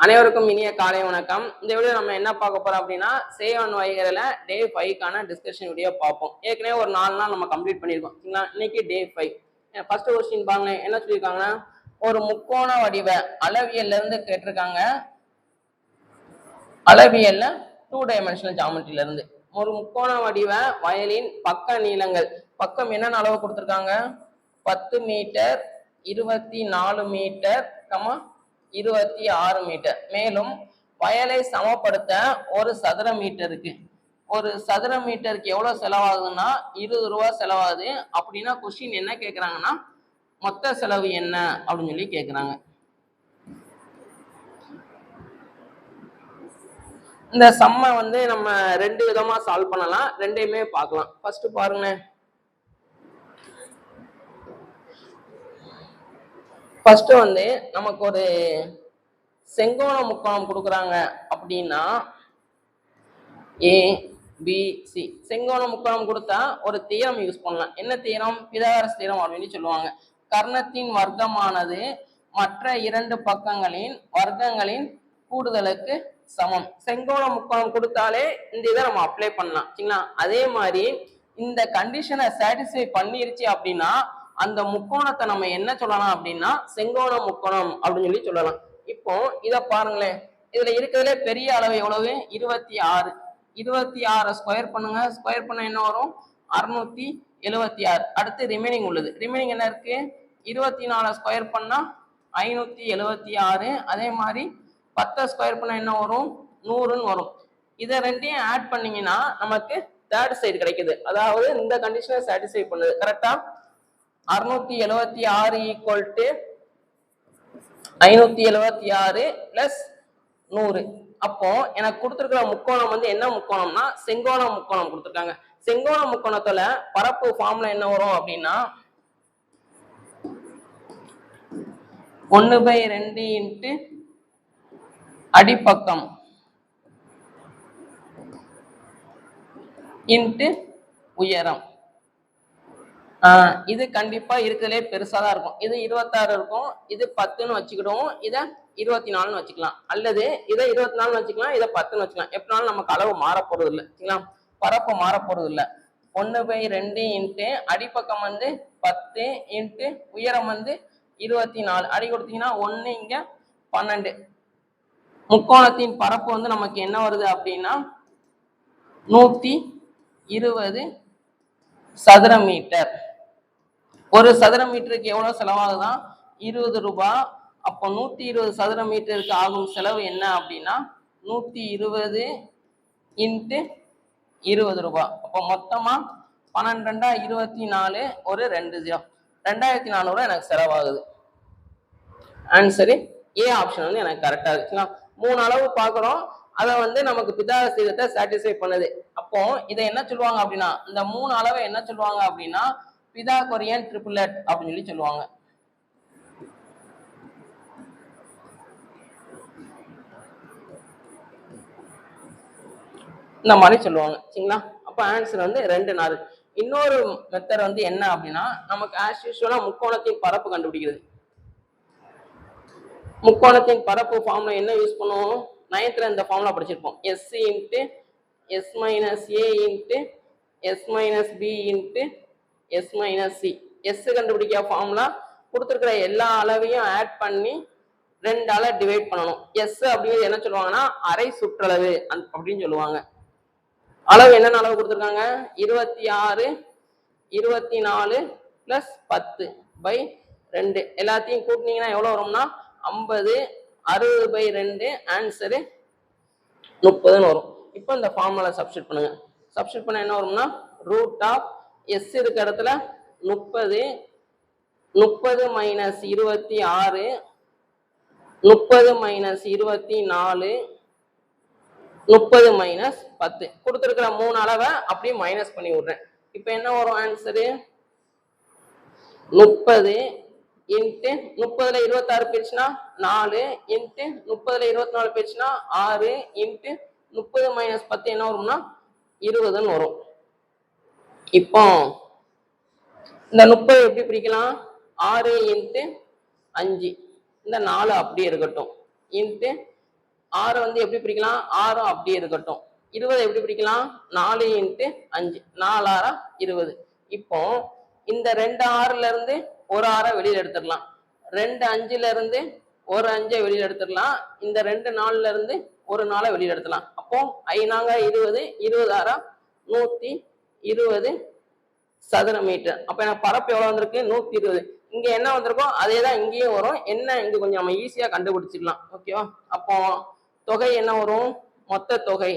அனைவருக்கும் இனிய காலை வணக்கம். இந்த வீடியோ நம்ம என்ன பார்க்க போறோம் அப்படின்னா C1 வகைகளில் டே 5க்கான டிஸ்கஷன் வீடியோ பார்ப்போம். ஏற்கனவே ஒரு 4 நாள் நம்ம கம்ப்ளீட் பண்ணியிருக்கோம். இன்னைக்கு டே 5. ஃபர்ஸ்ட் கொஸ்டின் பாருங்க, என்ன சொல்லியிருக்காங்கன்னா, ஒரு முக்கோண வடிவ அளவியல்ல இருந்து கேட்டிருக்காங்க. அளவியல்ல 2 டைமென்ஷனல் ஜாமெட்ரியில இருந்து ஒரு முக்கோண வடிவ வயலின் பக்க நீளங்கள், பக்கம் என்னென்ன அளவு கொடுத்துருக்காங்க, 10 மீட்டர், 24 மீட்டர், 26 மீட்டர். மேலும் வயலை சமப்படுத்த ஒரு சதுர மீட்டருக்கு எவ்வளவு செலவாகுதுன்னா 20 ரூபாய் செலவாகுது. அப்படின்னா கொஸ்டின் என்ன கேட்குறாங்கன்னா, மொத்த செலவு என்ன அப்படின்னு சொல்லி கேட்குறாங்க. இந்த சம்மை நம்ம 2 விதமா சால்வ் பண்ணலாம், ரெண்டையுமே பார்க்கலாம். ஃபர்ஸ்ட் பாருங்க, ஃபர்ஸ்ட் நமக்கு ஒரு செங்கோண முக்கோணம் கொடுக்குறாங்க அப்படின்னா ABC. செங்கோண முக்கோணம் கொடுத்தா ஒரு தியரம் யூஸ் பண்ணலாம். என்ன தியரம்? பிதாகரஸ் தியரம் அப்படின்னு சொல்லுவாங்க. கர்ணத்தின் வர்க்கமானது மற்ற 2 பக்கங்களின் வர்க்கங்களின் கூடுதலுக்கு சமம். செங்கோண முக்கோணம் கொடுத்தாலே இந்த இதை நம்ம அப்ளை பண்ணலாம். சரிங்களா? அதே மாதிரி இந்த கண்டிஷனை சாட்டிஸ்ஃபை பண்ணிருச்சு அப்படின்னா அந்த முக்கோணத்தை நம்ம என்ன சொல்லலாம் அப்படின்னா செங்கோண முக்கோணம் அப்படின்னு சொல்லி சொல்லலாம். இப்போ இதை பாருங்களேன், இதுல இருக்கிறதுல பெரிய அளவு எவ்வளவு? 26. 26 ஸ்கொயர் பண்ணுங்க. ஸ்கொயர் பண்ண என்ன வரும்? 676. அடுத்து ரிமைனிங் உள்ளது. ரிமைனிங் என்ன இருக்கு? 24 ஸ்கொயர் பண்ணா 576. அதே மாதிரி 10 ஸ்கொயர் பண்ண என்ன வரும்? 100ன்னு வரும். இதை ரெண்டையும் ஆட் பண்ணீங்கன்னா நமக்கு தேர்ட் சைடு கிடைக்குது. அதாவது இந்த கண்டிஷனை சாட்டிஸ்ஃபை பண்ணுது. கரெக்டா? 676 ஈக்குவல் டு 576 பிளஸ் 100. அப்போ எனக்கு கொடுத்துருக்கிற முக்கோணம் என்ன முக்கோணம்னா செங்கோண முக்கோணம் கொடுத்துருக்காங்க. செங்கோண முக்கோணத்துல பரப்பு ஃபார்முலா என்ன வரும் அப்படின்னா 1/2 இன்ட்டு அடிப்பக்கம் இன்ட்டு உயரம். இது கண்டிப்பா இருக்கிறதுலே பெருசாதான் இருக்கும். இது 26 இருக்கும், இது 10ன்னு வச்சுக்கிடுவோம், இதை 24ன்னு வச்சுக்கலாம், அல்லது இதை 24ன்னு வச்சுக்கலாம், இதை 10ன்னு வச்சுக்கலாம். எப்படினாலும் நமக்கு அளவு மாற போறது இல்லை. சரிங்களா? பரப்பு மாற போறது இல்லை. 1/2 இன்ட்டு அடிப்பக்கம் 10 இன்ட்டு உயரம் 24. அடி கொடுத்தீங்கன்னா 1 இங்க 12. முக்கோணத்தின் பரப்பு நமக்கு என்ன வருது அப்படின்னா 120 சதுர மீட்டர். ஒரு சதுர மீட்டருக்கு எவ்வளவு செலவாகுதான்? 20 ரூபாய். அப்போ 120 சதுர மீட்டருக்கு ஆகும் செலவு என்ன அப்படின்னா 120 இன்ட்டு 20 ரூபாய். அப்போ மொத்தமா 12 24, ஒரு 2 0, 2400 எனக்கு செலவாகுது. ஆன்சரு ஏ ஆப்ஷன் எனக்கு கரெக்டா இருக்குங்களா? 3 அளவு பார்க்குறோம், அதை நமக்கு பிதாகரஸ் தியரத்தை சாட்டிஸ்ஃபை பண்ணுது. அப்போ இதை என்ன சொல்லுவாங்க அப்படின்னா, இந்த 3 அளவை என்ன சொல்லுவாங்க அப்படின்னா பிதாகோரியன் ட்ரிபிளட் அப்படின்னு சொல்லி சொல்லுவாங்க. இந்த மாதிரி சொல்லுவாங்க. சரிங்களா? அப்போ ஆன்சர் 2 4. இன்னொரு மெத்தட் என்ன அப்படின்னா, நமக்கு ஆஸ் யூசுவலா முக்கோணத்தின் பரப்பு கண்டுபிடிக்கிறது. முக்கோணத்தின் பரப்பு ஃபார்முலா என்ன யூஸ் பண்ணுவோம்? 9th இந்த ஃபார்முலா படிச்சிருப்போம். S into S minus A into S minus B into S minus C. S கண்டுபிடிக்க ஃபார்முலா கொடுத்துருக்கிற எல்லா அளவையும் ஆட் பண்ணி 2ஆல டிவைட் பண்ணணும். S அப்படிங்கிறது என்ன சொல்லுவாங்கன்னா அரை சுற்றளவு அப்படின்னு சொல்லுவாங்க. அளவு என்னென்ன அளவு கொடுத்துருக்காங்க? 26, 24 பிளஸ் 10/2. எல்லாத்தையும் கூட்டினீங்கன்னா எவ்வளவு வரும்னா 50. 60/2 ஆன்சரு 30ன்னு வரும். இப்போ இந்த ஃபார்முலா சப்ஸ்டிட் பண்ணுங்க. சப்ஸ்டிட் பண்ண என்ன வரும்னா ரூட் ஆஃப் S இருக்க இடத்துல 30, 30 மைனஸ் 26, 30 மைனஸ் 24, 30 மைனஸ் 10. கொடுத்துருக்கிற 3 அளவை அப்படியே மைனஸ் பண்ணி விடுறேன். இப்போ என்ன வரும் ஆன்சரு? 30 இன்ட்டு 30ல 26 போயிடுச்சுன்னா 4 இன்ட்டு 30ல 24 போயிடுச்சுன்னா 6 இன்ட்டு 30 மைனஸ் 10 என்ன வரும்னா 20ன்னு வரும். இப்போ இந்த 30 எப்படி பிரிக்கலாம்? 6 இன்ட்டு 5, இந்த 4 அப்படியே இருக்கட்டும், இன்ட்டு 6 வந்து எப்படி பிரிக்கலாம்? 6 அப்படியே இருக்கட்டும். 20 எப்படி பிரிக்கலாம்? 4 × 5 4 6 20. இப்போ இந்த 2 6ல இருந்து ஒரு 6 வெளியில எடுத்துடலாம். 2 5ல இருந்து ஒரு 5 வெளியில எடுத்துடலாம். இந்த 2 4ல இருந்து ஒரு 4 வெளியில எடுத்துடலாம். அப்போ 5 20 20 6 120 சதுர மீட்டர். அப்ப எனக்கு பரப்பு எவ்வளவு வந்திருக்கு? 120. இங்க என்ன வந்திருக்கோ அதே தான் இங்கேயும் வரும். என்ன இங்க கொஞ்சம் நம்ம ஈஸியா கண்டுபிடிச்சிடலாம். ஓகேவா? அப்போ தொகை என்ன வரும்? மொத்த தொகை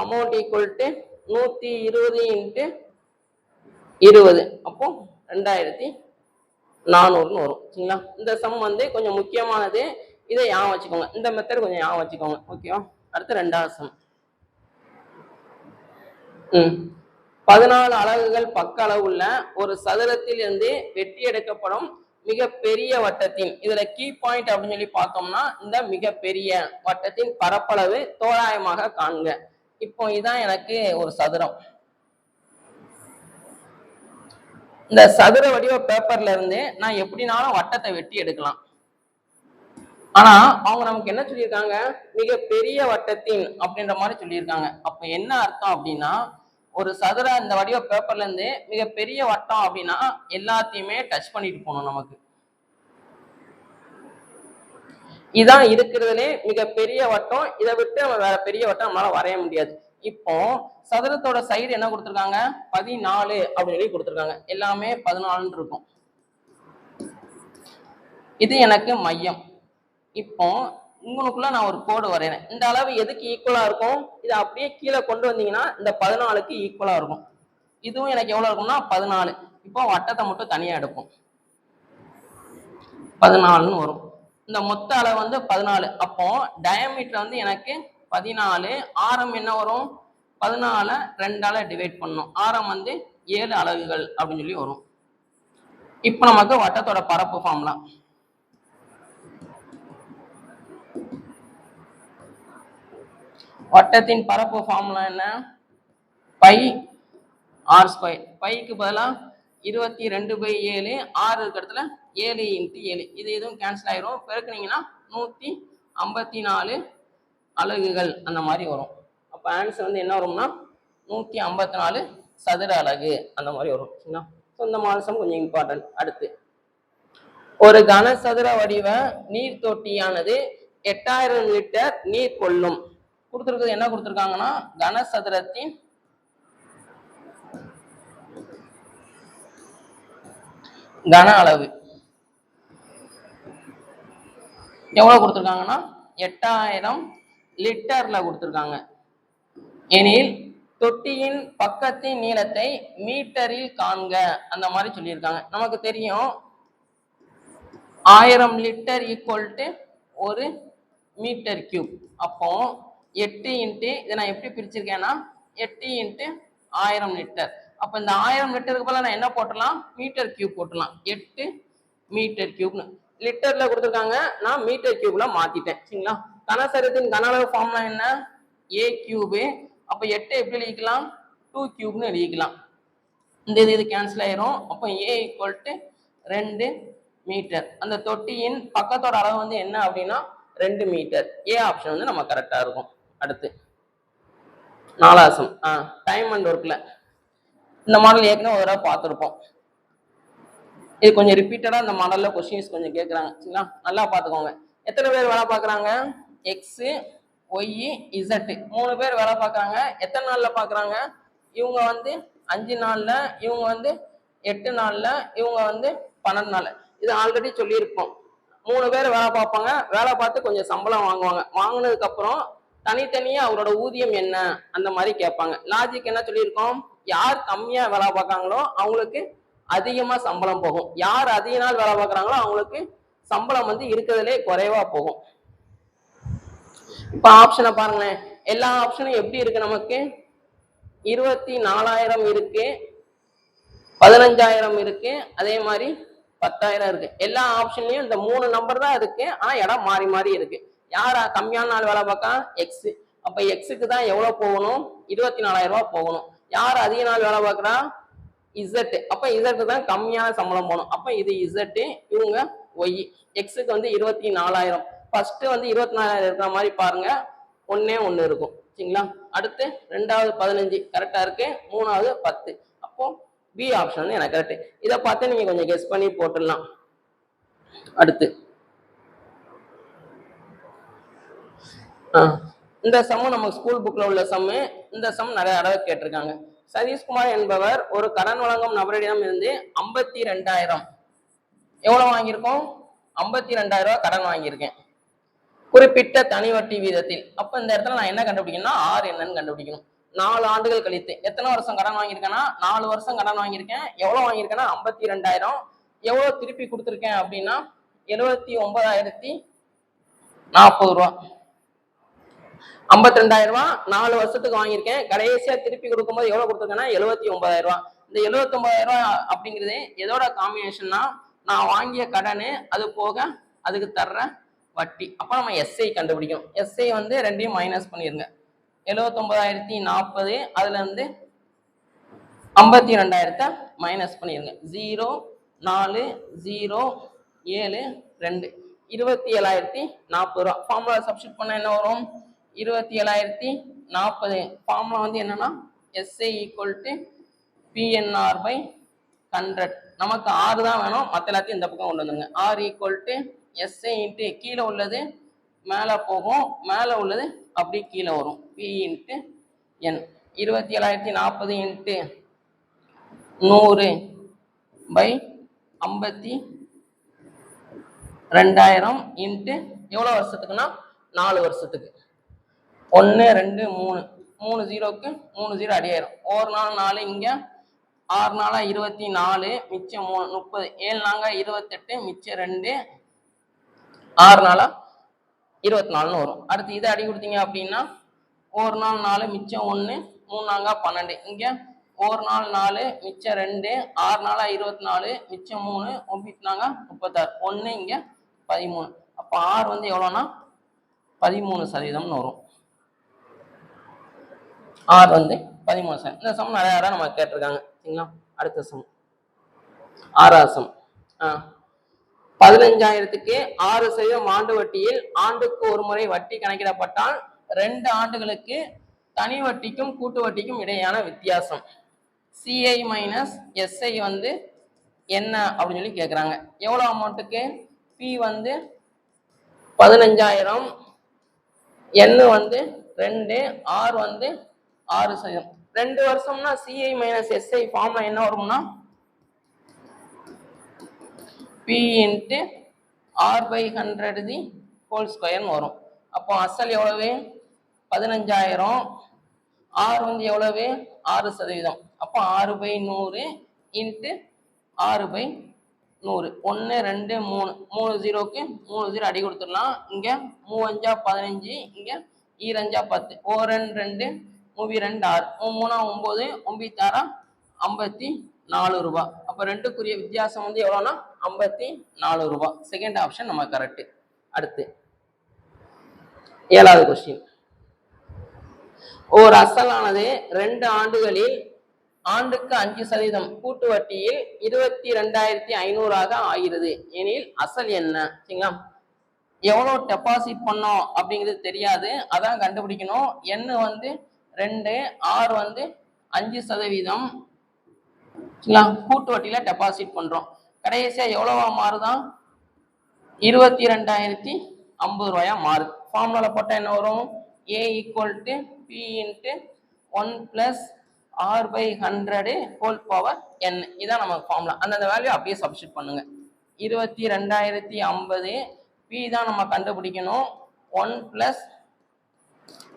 அமௌண்ட் ஈக்குவல் டு 120 × 20. அப்போ 2400 வரும். சரிங்களா? இந்த சம் வந்து கொஞ்சம் முக்கியமானது. இதை ஞாபகம் வச்சுக்கோங்க. இந்த மெத்தட் கொஞ்சம் ஞாபகம் வச்சுக்கோங்க. ஓகேவா? அடுத்து 2வது சம். 14 அலகுகள் பக்க அளவுள்ள ஒரு சதுரத்தில் இருந்து வெட்டி எடுக்கப்படும் மிகப்பெரிய வட்டத்தின், இதுல கீ பாயிண்ட் அப்படின்னு சொல்லி பார்த்தோம்னா இந்த மிகப்பெரிய வட்டத்தின் பரப்பளவு தோராயமாக காண்க. இப்போ இதான் எனக்கு ஒரு சதுரம். இந்த சதுர வடிவ பேப்பர்ல இருந்து நான் எப்படினாலும் வட்டத்தை வெட்டி எடுக்கலாம். ஆனா அவங்க நமக்கு என்ன சொல்லியிருக்காங்க? மிகப்பெரிய வட்டத்தின் அப்படின்ற மாதிரி சொல்லியிருக்காங்க. அப்ப என்ன அர்த்தம் அப்படின்னா, ஒரு சதுர இந்த வடிவ பேப்பர்ல இருந்து மிகப்பெரிய வட்டம் அப்படின்னா எல்லாத்தையுமே டச் பண்ணிட்டு போகணும். நமக்கு இதான் இருக்கிறதுலே மிகப்பெரிய வட்டம். இதை விட்டு நம்ம வேற பெரிய வட்டம் நம்மளால வரைய முடியாது. இப்போ சதுரத்தோட சைடு என்ன கொடுத்துருக்காங்க? 14 அப்படின்னு சொல்லி கொடுத்துருக்காங்க. எல்லாமே 14 இருக்கும். இது எனக்கு மையம். இப்போ உங்களுக்குள்ள நான் ஒரு கோடு வரைகிறேன். இந்த அளவு எதுக்கு ஈக்குவலா இருக்கும்? இதை அப்படியே கீழே கொண்டு வந்தீங்கன்னா இந்த 14க்கு ஈக்குவலா இருக்கும். இதுவும் எனக்கு எவ்வளவு இருக்கும்னா 14. இப்போ வட்டத்தை மட்டும் தனியா எடுப்போம். 14ன்னு வரும். இந்த மொத்த அளவு வந்து 14. அப்போ டயமீட்டர் வந்து எனக்கு 14. ஆரம் என்ன வரும்? 14 2ஆல டிவைட் பண்ணணும். ஆரம் வந்து 7 அலகுகள் அப்படின்னு சொல்லி வரும். இப்போ நமக்கு வட்டத்தோட பரப்பு ஃபார்முலா. வட்டத்தின் பரப்பு ஃபார்முலா என்ன? By R square. பைக்கு பதிலாக 22/7. 6 இருக்கிற இடத்துல 7 × 7. இது எதுவும் கேன்சல் ஆயிரும். பெருக்குனீங்கன்னா 154 அலகுகள் அந்த மாதிரி வரும். அப்போ ஆன்சர் வந்து என்ன வரும்னா 154 சதுர அலகு அந்த மாதிரி வரும். சரிங்களா? ஸோ இந்த மாதம் கொஞ்சம் இம்பார்ட்டன்ட். அடுத்து ஒரு கனசதுர வடிவ நீர் தொட்டியானது 8000 லிட்டர் நீர் கொள்ளும். கொடுத்துருக்கிறது என்ன கொடுத்துருக்காங்கன்னா, கனசதுரத்தின் கன அளவு எவ்வளவு கொடுத்துருக்காங்கன்னா 8000 லிட்டர்ல கொடுத்துருக்காங்க. எனில் தொட்டியின் பக்கத்தின் நீளத்தை மீட்டரில் காண்க அந்த மாதிரி சொல்லியிருக்காங்க. நமக்கு தெரியும் 1000 litre equal to 1 metre cube. அப்போ 8 × இதை நான் எப்படி பிரிச்சிருக்கேன்னா 8 × 1000 லிட்டர். அப்போ இந்த 1000 லிட்டருக்கு போல நான் என்ன போட்டலாம்? மீட்டர் கியூப் போட்டலாம். 8 மீட்டர் கியூப்னு லிட்டர்ல கொடுத்துருக்காங்க. நான் மீட்டர் கியூப்ல மாத்திட்டேன். சரிங்களா? கனசதுரத்தின் கன அளவு ஃபார்முலா என்ன? a cube. அப்போ 8 எப்படி எழுதிக்கலாம்? 2 கியூப்னு எழுதிக்கலாம். இந்த இது கேன்சல் ஆயிரும். அப்போ a = 2 மீட்டர். அந்த தொட்டியின் பக்கத்தோட அளவு வந்து என்ன அப்படின்னா 2 மீட்டர். ஏ ஆப்ஷன் வந்து நம்ம கரெக்டா இருக்கும். அடுத்து 4வது சம். டைம் அண்ட் ஒர்க்ல இந்த மாடல் ஏற்கனவே ஒரு தடவை பார்த்துருப்போம். இது கொஞ்சம் ரிப்பீட்டடா இந்த மாடல்ல கொஸ்டின்ஸ் கொஞ்சம் கேட்குறாங்க. சரிங்களா? நல்லா பார்த்துக்கோங்க. எத்தனை பேர் வேலை பார்க்குறாங்க? எக்ஸ், ஒய், இசட் 3 பேர் வேலை பார்க்குறாங்க. எத்தனை நாள்ல பார்க்குறாங்க? இவங்க வந்து 5 நாள்ல, இவங்க வந்து 8 நாள்ல, இவங்க வந்து 12 நாள்ல. இது ஆல்ரெடி சொல்லியிருப்போம். 3 பேர் வேலை பார்ப்பாங்க. வேலை பார்த்து கொஞ்சம் சம்பளம் வாங்குவாங்க. வாங்கினதுக்கு அப்புறம் தனித்தனியா அவரோட ஊதியம் என்ன அந்த மாதிரி கேட்பாங்க. லாஜிக் என்ன சொல்லியிருக்கோம்? யார் கம்மியா வேலை பார்க்காங்களோ அவங்களுக்கு அதிகமா சம்பளம் போகும். யார் அதிக நாள் வேலை பார்க்குறாங்களோ அவங்களுக்கு சம்பளம் வந்து இருக்கிறதுலே குறைவா போகும். இப்ப ஆப்ஷனை பாருங்களேன். எல்லா ஆப்ஷனும் எப்படி இருக்கு? நமக்கு 24,000 இருக்கு, 15,000 இருக்கு, அதே மாதிரி 10,000 இருக்கு. எல்லா ஆப்ஷன்லயும் இந்த 3 நம்பர் தான் இருக்கு. ஆனா இடம் மாறி மாறி இருக்கு. யார் கம்மியான நாள் வேலை பார்க்கா? எக்ஸ். அப்ப எக்ஸுக்கு தான் எவ்வளவு போகணும்? 24,000 ரூபாய் போகணும். யார் அதிக நாள் வேலை பார்க்கறா? இசட். அப்ப இசட் தான் கம்மியான சம்பளம் போகணும். அப்ப இது இசட், இவங்க ஒய். எக்ஸுக்கு வந்து 24,000. ஃபர்ஸ்ட் வந்து 24,000 இருக்கிற மாதிரி பாருங்க, ஒன்னே ஒன்று இருக்கும். சரிங்களா? அடுத்து ரெண்டாவது 15 கரெக்டா இருக்கு, மூணாவது 10. அப்போ பி ஆப்ஷன் வந்து எனக்கு கரெக்ட். இதை பார்த்து நீங்க கொஞ்சம் கெஸ் பண்ணி போட்டுடலாம். அடுத்து இந்த சம்மு நம்ம ஸ்கூல் புக்ல உள்ள சம்மு. இந்த சம் நிறைய தடவை கேட்டிருக்காங்க. சதீஷ்குமார் என்பவர் ஒரு கடன் வழங்கும் நபரிடம் இருந்து 52,000 எவ்வளவு வாங்கியிருக்கோம்? 52,000 ரூபாய் கடன் வாங்கியிருக்கேன் குறிப்பிட்ட தனி வட்டி வீதத்தில். அப்ப இந்த இடத்துல நான் என்ன கண்டுபிடிக்கணும்னா ஆர் என்னன்னு கண்டுபிடிக்கணும். 4 ஆண்டுகள் கழித்து எத்தனை வருஷம் கடன் வாங்கியிருக்கேன்னா 4 வருஷம் கடன் வாங்கியிருக்கேன். எவ்வளவு வாங்கியிருக்கேன்னா 52,000. எவ்வளவு திருப்பி கொடுத்துருக்கேன் அப்படின்னா 79,040 ரூபா. 52,000 ரூபாய் 4 வருஷத்துக்கு வாங்கியிருக்கேன். கடைசியா திருப்பி கொடுக்கும்போது எவ்வளவு கொடுத்துருக்கேன்னா 79,000 ரூபாய். இந்த 79,000 ரூபாய் அப்படிங்கிறது எதோட காம்பினேஷன்னா நான் வாங்கிய கடனு அது போக அதுக்கு தர்ற வட்டி. அப்ப நம்ம எஸ்ஐ கண்டுபிடிக்கணும். எஸ்ஐ வந்து ரெண்டையும் மைனஸ் பண்ணிருங்க. 79,040 அதுல இருந்து 52,000 மைனஸ் பண்ணிருங்க. 0 4 0 7 2 27,040 ரூபா. ஃபார்முலா சப்ஸ்டிட் பண்ண என்ன வரும்? 27,040. ஃபார்முலா வந்து என்னன்னா SI equal to PNR by 100. நமக்கு 6 தான் வேணும், மற்ற எல்லாத்தையும் இந்த பக்கம் கொண்டு வந்துருங்க. R equal to SI into கீழே உள்ளது மேலே போகும், மேலே உள்ளது அப்படி கீழே வரும். P into N. 27,040 into 100 by 52,000 into எவ்வளோ வருஷத்துக்குன்னா 4 வருஷத்துக்கு. 1 2 3 3 0க்கு 3 0 அடியாயிரும். ஒரு நாள் 4 இங்க 6 நாளா 24 மிச்சம் 3 30 7 நாங்க 28 மிச்சம் 2 6 நாளா 24 வரும். அடுத்து இதை அடி கொடுத்தீங்க அப்படின்னா ஒரு நாள் 4 மிச்சம் 1 3 நாங்க 12 இங்க ஒரு நாள் 4 மிச்சம் 2 6 நாளா 24 மிச்சம் 3 9 நாங்க 36 1 இங்க 13. அப்ப R வந்து எவ்வளோன்னா 13% வரும். R வந்து 13%. இந்த சம் நிறைய இடம் நம்ம கேட்டிருக்காங்க. சரிங்களா? அடுத்த சம் 6ஆவது சம். 15,000க்கு 6% ஆண்டு வட்டியில் ஆண்டுக்கு ஒரு முறை வட்டி கணக்கிடப்பட்டால் 2 ஆண்டுகளுக்கு தனி வட்டிக்கும் கூட்டு வட்டிக்கும் இடையான வித்தியாசம் சிஐ மைனஸ் எஸ்ஐ வந்து என்ன அப்படின்னு சொல்லி கேட்குறாங்க. எவ்வளோ அமௌண்ட்டுக்கு? பி வந்து 15,000, என் வந்து 2, ஆர் வந்து 6%. 2 வருஷம்னா சிஐ மைனஸ் எஸ்ஐ ஃபார்ம்ல என்ன வரும்னா P into R by 100 the whole ஸ்கொயர்னு வரும். அப்போ அசல் எவ்வளவு? 15,000. ஆர் வந்து எவ்வளவு? 6%. அப்போ 6 பை 100 இன்ட்டு 6 பை 100. 1 2 3 3 0க்கு 3 0 அடி கொடுத்துடலாம். இங்க 3 5 15, இங்க 2 5 10, 1 2 3 2 6, 3 9 9 6 54 ரூபாய். அப்ப ரெண்டுக்குரிய வித்தியாசம் வந்து எவ்வளோனா 54 ரூபாய். செகண்ட் ஆப்ஷன் நம்ம கரெக்ட். அடுத்து 7வது கொஸ்டின். ஒரு அசலானது 2 ஆண்டுகளில் ஆண்டுக்கு 5% கூட்டு வட்டியில் 22,500 ஆகிறது எனில் அசல் என்ன? சரிங்களா? எவ்வளோ டெபாசிட் பண்ணோம் அப்படிங்கிறது தெரியாது, அதான் கண்டுபிடிக்கணும். என் வந்து 2, ஆர் வந்து 5%. கூட்டு வட்டியில டெபாசிட் பண்றோம். கடைசியா எவ்வளவா மாறுதான்? 22,050 ரூபாயா மாறுது. ஃபார்முலால போட்டா என்ன வரும்? A equal to P into 1 plus R by 100 whole power N. இதான் நமக்கு ஃபார்முலா. அந்த வேல்யூ அப்படியே சப்ஸ்டிட் பண்ணுங்க. 22,050 பி தான் நம்ம கண்டுபிடிக்கணும். 1 பிளஸ்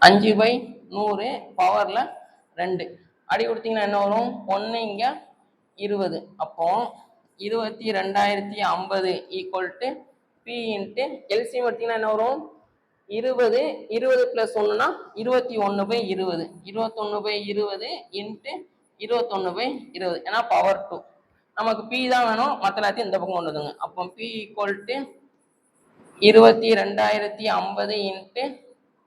5/100 பவர்ல 2 அடி கொடுத்தீங்கன்னா என்ன வரும்? 1 இங்க 20. அப்போ 22,050 equal to P into LCM எடுத்தீங்கன்னா என்ன வரும்? 20 20 பிளஸ் 1னா 21/20. 21/20 இன்ட்டு 21/20. ஏன்னா பவர் 2. நமக்கு பி தான் வேணும், மற்ற எல்லாத்தையும் இந்த பக்கம் கொண்டு வந்துங்க. அப்போ பி ஈக்குவல் டு 22,050 இன்ட்டு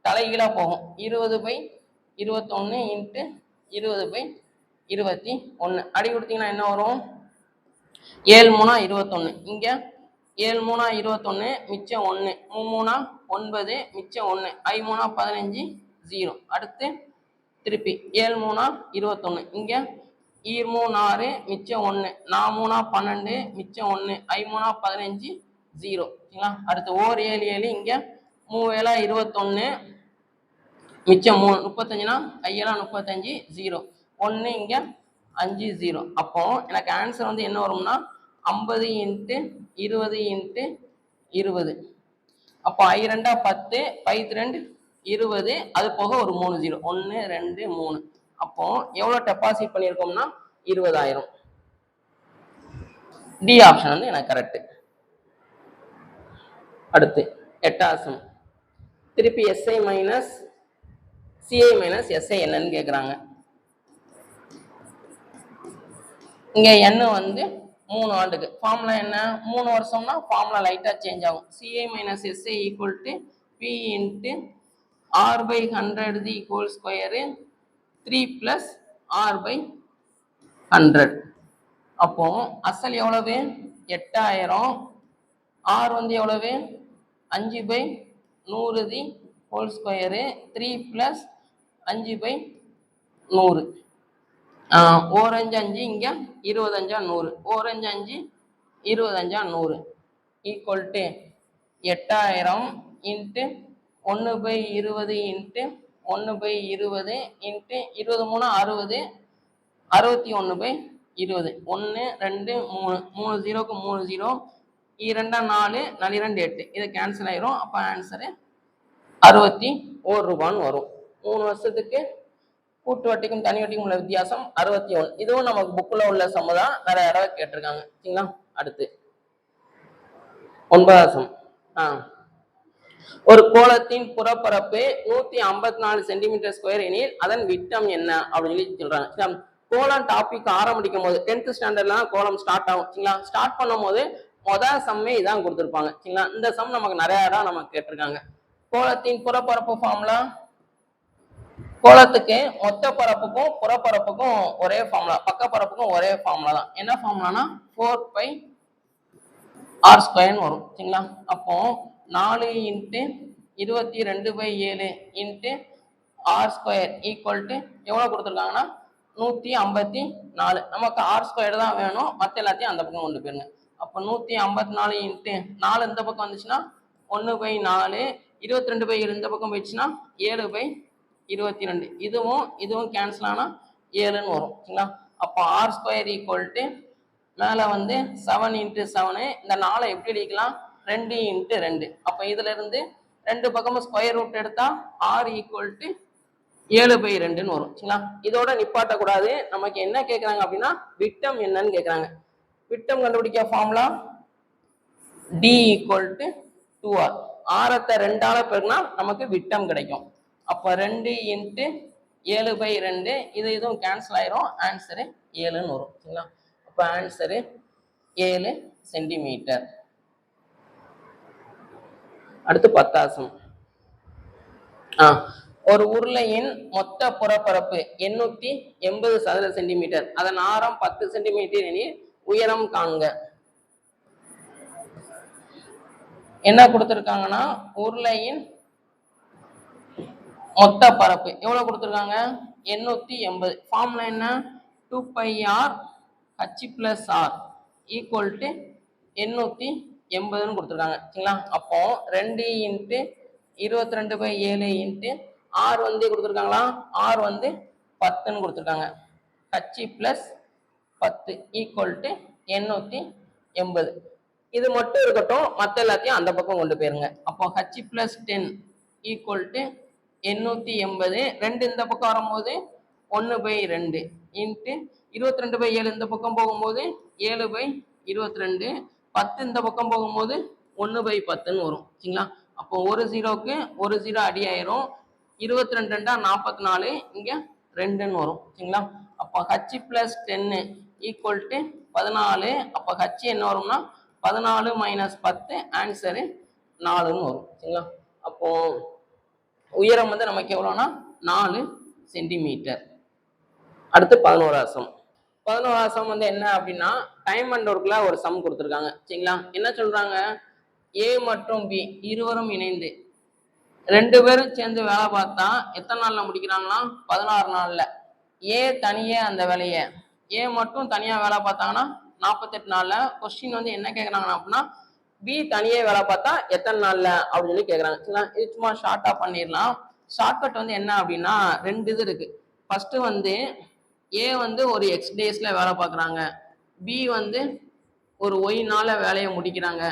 தலைகீழா போகும் 20/21 இன்ட்டு 20/21. அடி கொடுத்தீங்கன்னா என்ன வரும்? 7 3 21. இங்க 7 3 21 மிச்சம் 1 3 9 மிச்சம் 1 I 3 15 0. அடுத்து திருப்பி 7 3 21 இங்க 3 6 மிச்சம் 1 4 3 12 மிச்சம் 1 I 3 15 0. சரிங்களா? அடுத்து ஓர் 7 7 இங்க 3 7 21 மிச்சம் 3 35னா ஐயெல்லாம் 35 0 1 இங்க 5 0. அப்போ எனக்கு ஆன்சர் வந்து என்ன வரும்னா 50 × 20 × 20. அப்போ I 2 10 பை 2 20 அது போக ஒரு 3 0 1 2 3. அப்போ எவ்வளோ டெபாசிட் பண்ணியிருக்கோம்னா 20,000. டி ஆப்ஷன் வந்து எனக்கு கரெக்ட். அடுத்து 8வது திருப்பி SI minus CI minus SI என்னன்னு கேட்குறாங்க. இங்கே என்ன வந்து 3 ஆண்டுக்கு ஃபார்முலா என்ன 3 வருஷம்னா ஃபார்முலா லைட்டாக சேஞ்ச் ஆகும். CI minus SI equal to P into R by 100 the whole square 3 + R by 100. அப்போ அசல் எவ்வளவு 8000, ஆர் வந்து எவ்வளவு 5 by 100 the whole square 3 + 5 by 100. ஓரஞ்சு 5 இங்க 25 100 ஓரஞ்சு 5 25 100 equal to 8000 into 1/20 into 1/20 into 23 60 61/20 1 2 3 3 0க்கு 3 0 2 4 4 2 8 இது கேன்சல் ஆயிரும். அப்போ ஆன்சரு 61 ரூபான்னு வரும். 3 வருஷத்துக்கு கூட்டு வட்டிக்கும் தனி வட்டிக்கும் உள்ள வித்தியாசம் 61. இதுவும் நமக்கு புக்கில் உள்ள சம்மு தான், நிறைய தடவை கேட்டிருக்காங்க. சரிங்களா? அடுத்து 9வது ஒரு கோளத்தின் புறப்பரப்பு 154 சென்டிமீட்டர் ஸ்கொயர் எனில் அதன் விட்டம் என்ன அப்படின்னு சொல்லி சொல்றாங்க. கோலம் டாபிக் ஆரம்பிக்கும் போது 10th ஸ்டாண்டர்ட்லாம் கோலம் ஸ்டார்ட் ஆகும். சரிங்களா? ஸ்டார்ட் பண்ணும் போது முதல் சம்மே இதான் கொடுத்துருப்பாங்க. சரிங்களா? இந்த சம் நமக்கு நிறைய இடம் நமக்கு கேட்டிருக்காங்க. கோளத்தின் புறப்பரப்பு ஃபார்முலா கோளத்துக்கு மொத்த பரப்புக்கும் புறப்பரப்புக்கும் ஒரே ஃபார்முலா, பக்க பரப்புக்கும் ஒரே ஃபார்முலா தான். என்ன ஃபார்முலானா 4πr² வரும். சரிங்களா? அப்போ 4 × 22/7 × r² ஈக்குவல் டு எவ்வளோ கொடுத்துருக்காங்கன்னா 154. நமக்கு r² தான் வேணும், மற்ற எல்லாத்தையும் அந்த பக்கம் கொண்டு போயிருங்க. அப்போ 154 × 4 இந்த பக்கம் வந்துச்சுன்னா 1/4 22/7 இந்த பக்கம் போயிடுச்சுன்னா 7/22. இதுவும் கேன்சல் ஆனால் 7ன்னு வரும். சரிங்களா? அப்போ r² ஈக்குவல் டு மேலே வந்து 7 × 7 இந்த 4 எப்படி அடிக்கலாம் 2 × 2. அப்போ இதுல இருந்து 2 பக்கமும் ஸ்கொயர் ரூட் எடுத்தா r ஈக்குவல் டு 7/2ன்னு வரும். சரிங்களா? இதோட நிப்பாட்டக்கூடாது. நமக்கு என்ன கேட்குறாங்க அப்படின்னா விட்டம் என்னன்னு கேட்குறாங்க. விட்டம் கண்டுபிடிக்க formula d equal to 2r. ஆரத்தை 2ஆல பெருக்கினா நமக்கு விட்டம் கிடைக்கும். அப்போ 2 × 7/2 இதுவும் கேன்சல் ஆயிரும். ஆன்சரு 7ன்னு வரும். சரிங்களா? அப்போ ஆன்சரு 7 சென்டிமீட்டர். அடுத்து 10வது ஒரு உருளையின் மொத்த புறப்பரப்பு 880 சதுர சென்டிமீட்டர், அதன் ஆரம் 10 சென்டிமீட்டர் எனில் உயரம் காண்க. என்ன கொடுத்துருக்காங்கன்னா உருளையின் மொத்த பரப்பு எவ்வளவு கொடுத்துருக்காங்க 880. ஃபார்முலா என்ன 2πr h + r equal to 880ன்னு கொடுத்துருக்காங்க. சரிங்களா? அப்போ 2 × 22/7 × r வந்து கொடுத்துருக்காங்களா r வந்து 10ன்னு கொடுத்துருக்காங்க. h + 10 equal to 880. இது மட்டும் இருக்கட்டும், மற்ற எல்லாத்தையும் அந்த பக்கம் கொண்டு போயிருங்க. அப்போ h + 10 ஈக்குவல் டு 880. 2 இந்த பக்கம் வரும்போது 1/2 இன்ட்டு 22/7 இந்த பக்கம் போகும்போது 7/22. 10 இந்த பக்கம் போகும்போது 1/10ன்னு வரும். சரிங்களா? அப்போ ஒரு 0க்கு ஒரு 0 அடி ஆயிரும். 22 2 44 இங்க 2ன்னு வரும். சரிங்களா? அப்போ h + 10 ஈக்குவல் டு 14. அப்போ h என்ன வரும்னா 14 - 10 ஆன்சரு 4ன்னு வரும். சரிங்களா? அப்போ உயரம் வந்து நமக்கு எவ்வளோனா 4 சென்டிமீட்டர். அடுத்து 11வது 11வது சம் வந்து என்ன அப்படின்னா டைம் அண்ட் ஒர்க்ல ஒரு சம் கொடுத்துருக்காங்க சரிங்களா. என்ன சொல்றாங்க, ஏ மற்றும் பி இருவரும் இணைந்து 2 பேரும் சேர்ந்து வேலை பார்த்தா எத்தனை நாள்ல முடிக்கிறாங்கன்னா 16 நாள்ல. ஏ தனியே அந்த வேலையை ஏ மட்டும் தனியா வேலை பார்த்தாங்கன்னா 48 நாள்ல. கொஸ்டின் வந்து என்ன கேட்கறாங்கன்னா அப்படின்னா பி தனியே வேலை பார்த்தா எத்தனை நாள்ல அப்படின்னு சொல்லி கேட்கறாங்க சரிங்களா. இது சும்மா ஷார்ட்டா பண்ணிடலாம். ஷார்ட்கட் வந்து என்ன அப்படின்னா 2 இது இருக்கு. ஃபர்ஸ்ட் வந்து ஏ வந்து ஒரு எக்ஸ் டேஸ்ல வேலை பார்க்குறாங்க, பி வந்து ஒரு ஒய் நாள வேலையை முடிக்கிறாங்க.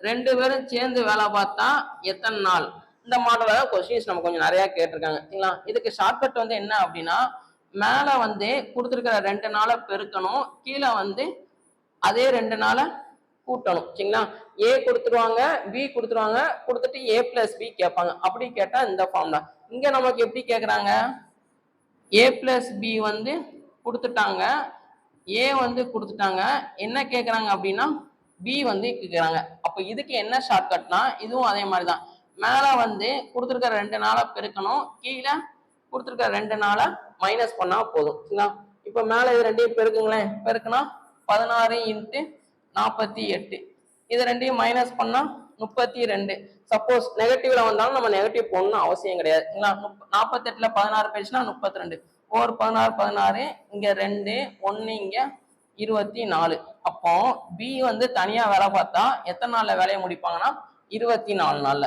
2 பேரும் சேர்ந்து வேலை பார்த்தா எத்தனை நாள், இந்த மாடல கொஸ்டின்ஸ் நம்ம கொஞ்சம் நிறைய கேட்டிருக்காங்க சரிங்களா. இதுக்கு ஷார்ட்கட் வந்து என்ன அப்படின்னா மேல வந்து கொடுத்துருக்கிற 2 நாளை பெருக்கணும், கீழே வந்து அதே 2 நாளை கூட்டணும் சரிங்களா. ஏ கொடுத்துருவாங்க, பி கொடுத்துருவாங்க, கொடுத்துட்டு ஏ பிளஸ் பி கேட்பாங்க. அப்படி கேட்டா இந்த ஃபார்ம் தான். இங்க நமக்கு எப்படி கேட்குறாங்க, ஏ பிளஸ் பி வந்து கொடுத்துட்டாங்க, ஏ வந்து கொடுத்துட்டாங்க, என்ன கேட்குறாங்க அப்படின்னா பி வந்து கேட்குறாங்க. அப்போ இதுக்கு என்ன ஷார்ட்கட்னா இதுவும் அதே மாதிரி தான். மேலே வந்து கொடுத்துருக்கிற 2 நாளை பெருக்கணும், கீழே கொடுத்துருக்கிற 2 நாளை மைனஸ் பண்ணா போதும் சரிங்களா. இப்போ மேலே இது ரெண்டையும் பெருக்குங்களேன், பெருக்குனா 16 × 48, இது ரெண்டையும் மைனஸ் பண்ணா 32. சப்போஸ் நெகட்டிவ்ல வந்தாலும் நம்ம நெகட்டிவ் போடணும் அவசியம் கிடையாது சரிங்களா. 48ல 16 போயிடுச்சுன்னா 32, ஒரு 16 16, இங்க 2 1, இங்க 24. அப்போ பி வந்து தனியா வேலை பார்த்தா எத்தனை நாள்ல வேலையை முடிப்பாங்கன்னா 24 நாள்ல.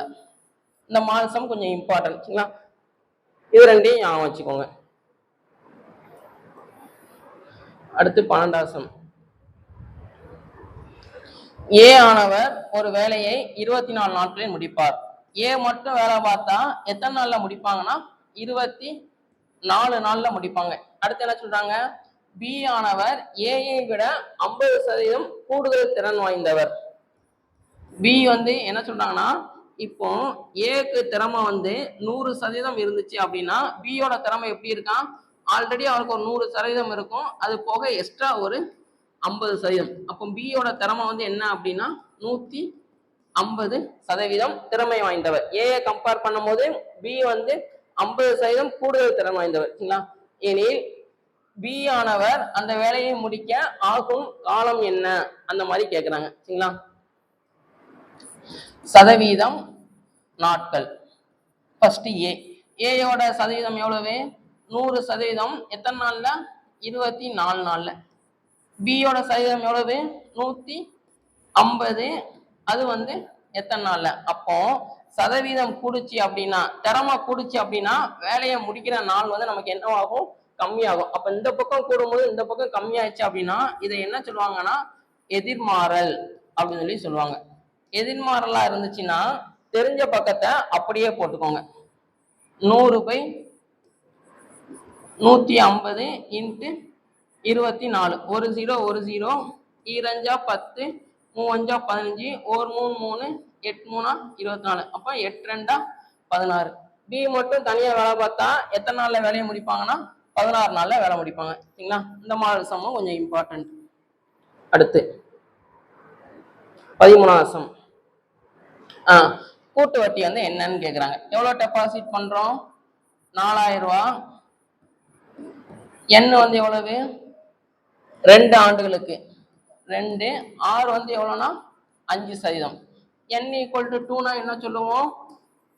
இந்த மாதம் கொஞ்சம் இம்பார்ட்டன்ட் சரிங்களா. இது ரெண்டையும் ஞாபகம் வச்சுக்கோங்க. அடுத்து 12வது சம். ஏ ஆனவர் ஒரு வேலையை 24 நாட்களில் முடிப்பார். ஏ மட்டும் வேலை பார்த்தா எத்தனை நாள்ல முடிப்பாங்கன்னா 24 நாள்ல முடிப்பாங்க. அடுத்து என்ன சொல்றாங்க, பி ஆனவர் ஏயை விட 50% கூடுதல் திறன் வாய்ந்தவர். பி வந்து என்ன சொல்றாங்கன்னா இப்போ ஏக்கு திறமை வந்து 100% இருந்துச்சு அப்படின்னா பியோட திறமை எப்படி இருக்கான், ஆல்ரெடி அவருக்கு ஒரு 100% இருக்கும், அது போக எக்ஸ்ட்ரா ஒரு 50%. அப்போ பியோட திறமை வந்து என்ன அப்படின்னா 150% திறமை வாய்ந்தவர். ஏஐ கம்பேர் பண்ணும்போது பி வந்து 50% கூடுதல் திறன் வாய்ந்தவர் சரிங்களா. எனில் பி ஆனவர் அந்த வேலையை முடிக்க ஆகும் காலம் என்ன, அந்த மாதிரி கேட்குறாங்க சரிங்களா. சதவீதம் நாட்கள். ஃபர்ஸ்ட் ஏயோட சதவீதம் எவ்வளவு, 100%, எத்தனை நாள்ல 24 நாள்ல. பியோட சதவீதம் எவ்வளவு 150, அது வந்து எத்தனை நாள்ல. அப்போ சதவீதம் கூடுச்சு அப்படின்னா திறமை கூடுச்சு அப்படின்னா வேலையை முடிக்கிற நாள் வந்து நமக்கு என்னவாகும், கம்மியாகும். அப்ப இந்த பக்கம் கூடும்போது இந்த பக்கம் கம்மியாயிடுச்சு அப்படின்னா இதை என்ன சொல்லுவாங்கன்னா எதிர்மாறல் அப்படின்னு சொல்லி சொல்லுவாங்க. எதிர்மாறலா இருந்துச்சுன்னா தெரிஞ்ச பக்கத்தை அப்படியே போட்டுக்கோங்க. 100/150 × 24, ஒரு 0 ஒரு 0, 2 10, 3 15, 1 3 3, 8 3 24. அப்ப 8 2 16. பி மட்டும் தனியா வேலை பார்த்தா எத்தனை நாள்ல வேலையை முடிப்பாங்கன்னா 16 நாள்ல வேலை முடிப்பாங்க சரிங்களா. இந்த மாதிரி சமம் கொஞ்சம் இம்பார்ட்டன்ட். அடுத்து 13வது சம். கூட்டு வட்டி வந்து என்னன்னு கேக்குறாங்க. எவ்வளவு டெபாசிட் பண்றோம், 4000 ரூபாய். எண் வந்து எவ்வளவு, 2 ஆண்டுகளுக்கு 2, ஆர் வந்து எவ்வளவுனா 5%. n = 2னா என்ன சொல்லுவோம்,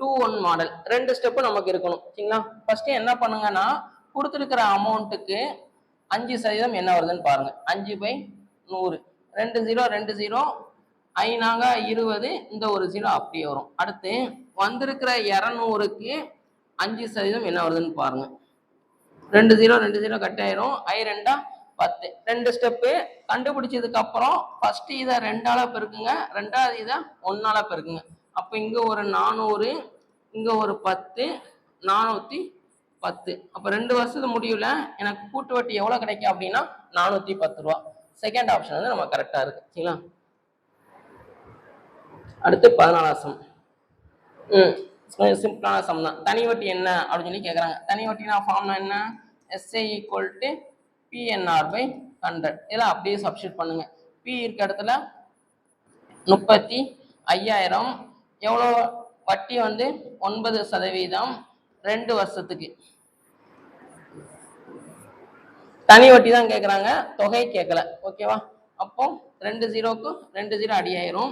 2-1 மாடல். 2 ஸ்டெப் நமக்கு இருக்கணும் சரிங்களா. ஃபர்ஸ்ட் என்ன பண்ணுங்கன்னா கொடுத்துருக்கிற அமௌண்ட்டுக்கு 5% என்ன வருதுன்னு பாருங்க. 5/100, 2 0 2 0, 5 20, இந்த ஒரு 0 அப்படியே வரும். அடுத்து வந்திருக்கிற 200க்கு 5% என்ன வருதுன்னு பாருங்க. 2 0 2 0 கட் ஆயிரும், 2 10. 2 ஸ்டெப்பு கண்டுபிடிச்சதுக்கு அப்புறம் ஃபர்ஸ்ட் இதை 2ஆல பெருக்குங்க, ரெண்டாவது இதை 1ஆல பெருக்குங்க. அப்ப இங்க ஒரு 400, இங்க ஒரு 10, 410. அப்ப 2 வருஷத்து முடிவுல எனக்கு கூட்டு வட்டி எவ்வளவு கிடைக்கும் அப்படின்னா 410 ரூபா. செகண்ட் ஆப்ஷன் வந்து நம்ம கரெக்டா இருக்கு சரிங்களா. அடுத்து 14வது சம். சிம்பிளான சம் தான். தனி வட்டி என்ன அப்படின்னு சொல்லி கேட்குறாங்க. தனி வட்டினா ஃபார்ம்னா என்ன, SA = PNR/100. இதெல்லாம் அப்படியே சப்ஸ்டிட் பண்ணுங்க. பி இருக்க இடத்துல 35,000, எவ்வளோ வட்டி வந்து 9%, 2 வருஷத்துக்கு. தனி வட்டி தான் கேட்குறாங்க, தொகை கேட்கல. ஓகேவா? அப்போ 2 0க்கு 2 0 அடி ஆயிரும்.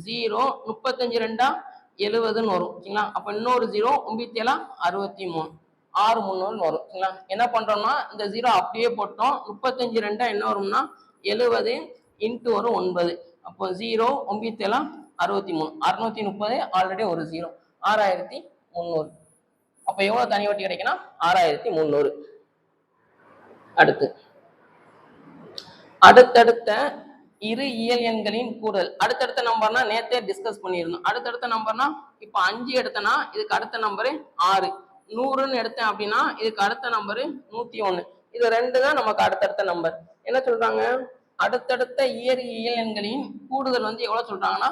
0 35 2 70ன்னு வரும். சரிங்களா? அப்போ இன்னொரு 0 9 63 6 300 வரும். சரிங்களா? என்ன பண்றோம்னா இந்த 0 அப்படியே போட்டோம். 35 2 என்ன வரும்னா 70 இன்ட்டு வரும் 9. அப்போ 0 9 63 630 ஆல்ரெடி ஒரு 0 6300. அப்போ எவ்வளவு தனி வட்டி கிடைக்குன்னா 6300. அடுத்தடுத்த இரு இயல் எண்களின் கூடுதல். அடுத்தடுத்த நம்பர்னா நேத்தே டிஸ்கஸ் பண்ணியிருந்தோம். அடுத்தடுத்த நம்பர்னா இப்ப 5 எடுத்தனா இதுக்கு அடுத்த நம்பரு 6. 100ன்னு எடுத்தேன் அப்படின்னா இதுக்கு அடுத்த நம்பரு 101. இது 2 தான் நமக்கு அடுத்தடுத்த நம்பர். என்ன சொல்றாங்க? அடுத்தடுத்த இயல் எண்களின் கூடுதல் வந்து எவ்வளவு சொல்றாங்கன்னா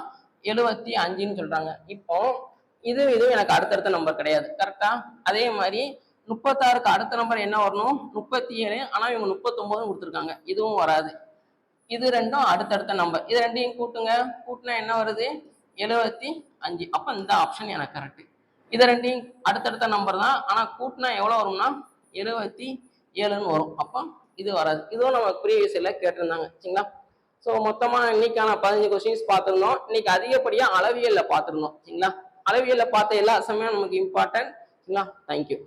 75ன்னு சொல்றாங்க. இப்போ இதுவும் எனக்கு அடுத்தடுத்த நம்பர் கிடையாது. கரெக்டா? அதே மாதிரி 36க்கு அடுத்த நம்பர் என்ன வரணும்? 37. ஆனா இவங்க 39 கொடுத்துருக்காங்க. இதுவும் வராது. இது ரெண்டும் அடுத்தடுத்த நம்பர். இது ரெண்டையும் கூட்டுங்க. கூட்டினா என்ன வருது? 75. அப்ப இந்த ஆப்ஷன் எனக்கு கரெக்ட். இது ரெண்டையும் அடுத்தடுத்த நம்பர் தான். ஆனா கூட்டினா எவ்வளவு வரும்னா 77ன்னு வரும். அப்ப இது வராது. இதுவும் நம்ம ப்ரீவியஸ் இயர்ல கேட்டிருந்தாங்க. சரிங்களா? ஸோ மொத்தமா இன்னைக்கான 15 கொஸ்டின்ஸ் பார்த்துருந்தோம். இன்னைக்கு அதிகப்படியா அளவியல்ல பார்த்துருந்தோம். சரிங்களா? அளவியல்ல பார்த்த எல்லா சமயம் நமக்கு இம்பார்ட்டன்ட். சரிங்களா? தேங்க்யூ.